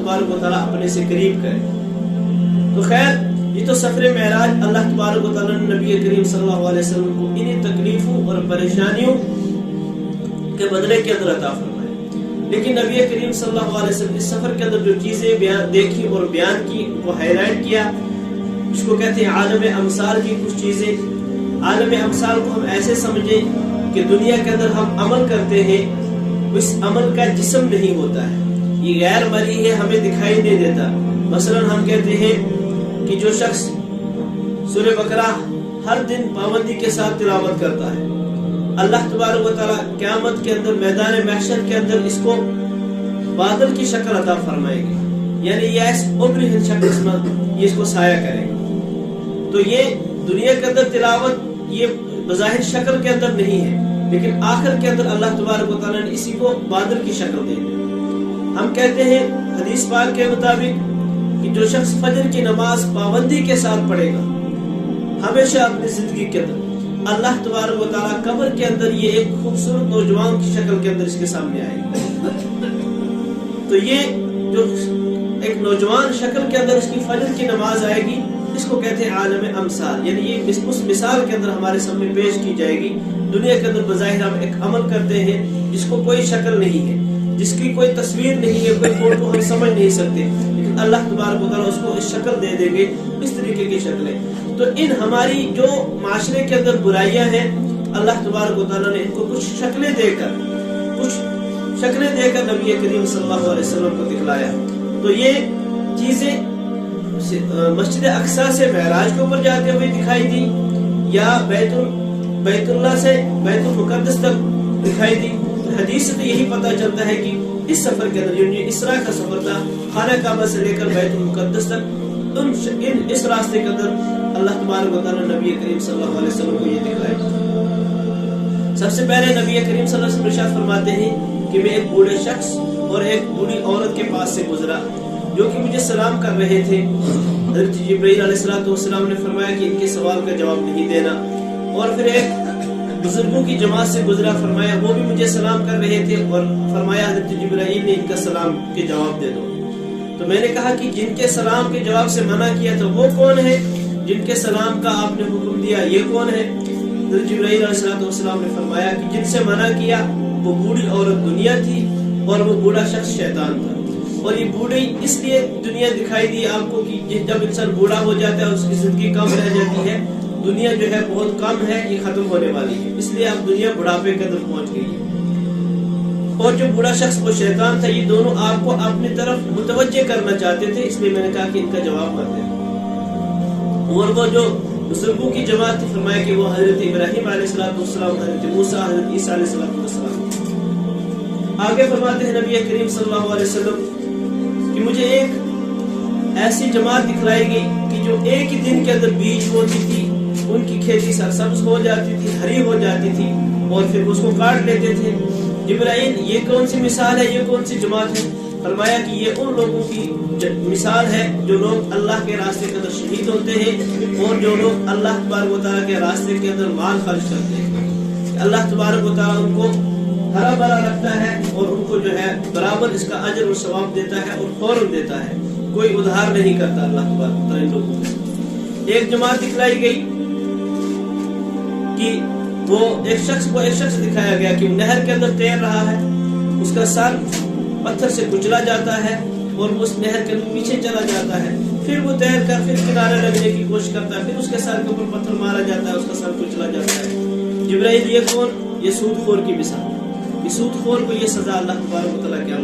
तबारक व तआला अपने से करीब करे। तो खैर, ये तो सफर महराज अल्लाह तबारक व तआला ने नबी करीम सल्लल्लाहु अलैहि वसल्लम को इन्हीं तकलीफों और परेशानियों के बदले के अंदर अता फरमाया। लेकिन नबी करीम सल्लल्लाहु अलैहि वसल्लम इस सफर के अंदर जो चीजें देखी और बयान की, वो हाईलाइट किया, जिसको कहते हैं आलम अमसाल की कुछ चीजें। आलम अमसाल को हम ऐसे समझें कि दुनिया के अंदर हम अमल करते हैं, उस अमल का जिस्म नहीं होता है, ये गैर मरी है, हमें दिखाई नहीं देता। मसलन हम कहते हैं कि जो शख्स सूरह बकरा हर दिन पाबंदी के साथ तिलावत करता है, अल्लाह तबारक व तआला क़यामत के अंदर मैदान महशर के अंदर इसको बादल की शक्ल अता फरमाएगी, यानी ये उम्र शख्स में इसको साया करेगा। तो ये दुनिया के अंदर तिलावत ये बज़ाहिर शक्ल के अंदर नहीं है, लेकिन आखिर के अंदर अल्लाह तबारक व तआला ने इसी को बादल की शक्ल दे दी। हम कहते हैं हदीस पाक के मुताबिक कि जो शख्स फजर की नमाज पाबंदी के साथ पढ़ेगा, हमेशा अपनी जिंदगी के अंदर अल्लाह तबारक व तआला कब्र के अंदर ये एक खूबसूरत नौजवान की शक्ल के अंदर इसके सामने आएगा। तो ये जो एक नौजवान शक्ल के अंदर इसकी फजर की नमाज आएगी, इसको कहते हैं आलम अमसाल, यानी ये उस मिसाल के अंदर हमारे सामने पेश की जाएगी। दुनिया के अंदर बज़ाहिर हम एक अमल करते हैं जिसको कोई शक्ल नहीं है, जिसकी कोई तस्वीर नहीं है, कोई फोटो हम समझ नहीं सकते, लेकिन अल्लाह तबारक व तआला उसको इस शक्ल दे देंगे, इस तरीके की शक्लें। तो इन हमारी जो माशरे के अंदर बुराइयां हैं, अल्लाह तबारक व तआला ने इनको कुछ शक्लें देकर नबी करीम सल्लल्लाहु अलैहि वसल्लम को दिखलाया। तो ये चीजें मस्जिद अक्सा से महराज के ऊपर जाते हुए दिखाई दी, या बैतुल्लाह से बैतुल मुक़द्दस तक दिखाई दी। तो हदीस से तो यही पता चलता है कि इस सफर के अंदर, जो इसरा का सफर था, खाना काबा से लेकर बैतुल मुक़द्दस तक, इस रास्ते के अंदर अल्लाह तबारक व तआला नबी करीम सल्लल्लाहु अलैहि वसल्लम को ये दिखलाया। सबसे पहले नबी करीम सल्लल्लाहु अलैहि वसल्लम इरशाद फरमाते हैं कि मैं एक बूढ़े शख्स और एक बूढ़ी औरत के पास से गुजरा, जो कि मुझे सलाम कर रहे थे। हज़रत जिब्रील अलैहिस्सलाम ने फरमाया कि इनके सवाल का जवाब नहीं देना। और फिर एक बुजुर्गों की जमात से गुजरा, फरमाया वो भी मुझे सलाम कर रहे थे, और फरमाया हज़रत जिब्रील ने इनका सलाम के जवाब दे दो। तो मैंने कहा कि जिनके सलाम के जवाब से मना किया था वो कौन है, जिनके सलाम का आपने हुक्म दिया ये कौन है? हज़रत जिब्रील अलैहिस्सलाम ने फरमाया कि जिनसे मना किया वो बूढ़ी औरत दुनिया थी, और वो बूढ़ा शख्स शैतान था। और ये बूढ़ी इसलिए दुनिया दिखाई दी आपको कि जब इंसान बूढ़ा हो जाता है उसकी जिंदगी कम रह जाती है, दुनिया जो है बहुत कम है, ये खत्म होने वाली है, इसलिए अब दुनिया बुढ़ापे के अंदर पहुंच गई है। और जो बूढ़ा शख्स वो शैतान था, ये दोनों आपको अपनी तरफ मुतवज्जे करना चाहते थे, इसलिए मैंने कहा कि इनका जवाब मत दें। और वो जो बुजुर्गों की जमात थी, फरमाया कि वो हजरत इब्राहिम अलैहिस्सलाम, हजरत मूसा, हजरत ईसा अलैहिस्सलाम। आगे फरमाते हैं नबी करीम सल्लल्लाहु अलैहि वसल्लम कि मुझे एक ऐसी जमात दिखलाई गई कि जो एक ही दिन के अंदर बीज बोती थी, उनकी खेती सरसब्ज हो जाती थी, हरी हो जाती थी, और फिर उसको काट लेते थे। जिब्राइल, ये कौन सी मिसाल है, ये कौन सी जमात है? फरमाया कि ये उन लोगों की मिसाल है जो लोग अल्लाह के रास्ते के अंदर शहीद होते हैं, और जो लोग अल्लाह तबारक व तआला के रास्ते के अंदर माल खर्च करते हैं। अल्लाह तबारक व तआला उनको हरा भरा रखता है, और उनको जो है बराबर इसका अजर और सवाब देता है, और फौरन देता है, कोई उधार नहीं करता अल्लाह तबारक व तआला इन लोगों को। एक जमात दिखलाई गई कि वो एक शख्स दिखाया गया कि नहर के अंदर तैर रहा है, उसका सर पत्थर से कुचला जाता है, और उस नहर के पीछे चला जाता है, फिर वो तैर कर फिर किनारे लगने की कोशिश करता है, फिर उसके सर के ऊपर पत्थर मारा जाता है, उसका सर कुचला जाता है। जिब्राइल, ये कौन? ये सूदखोर की मिसाल। सूदखोर को ये सजा अल्लाह तबारक व तआला क्या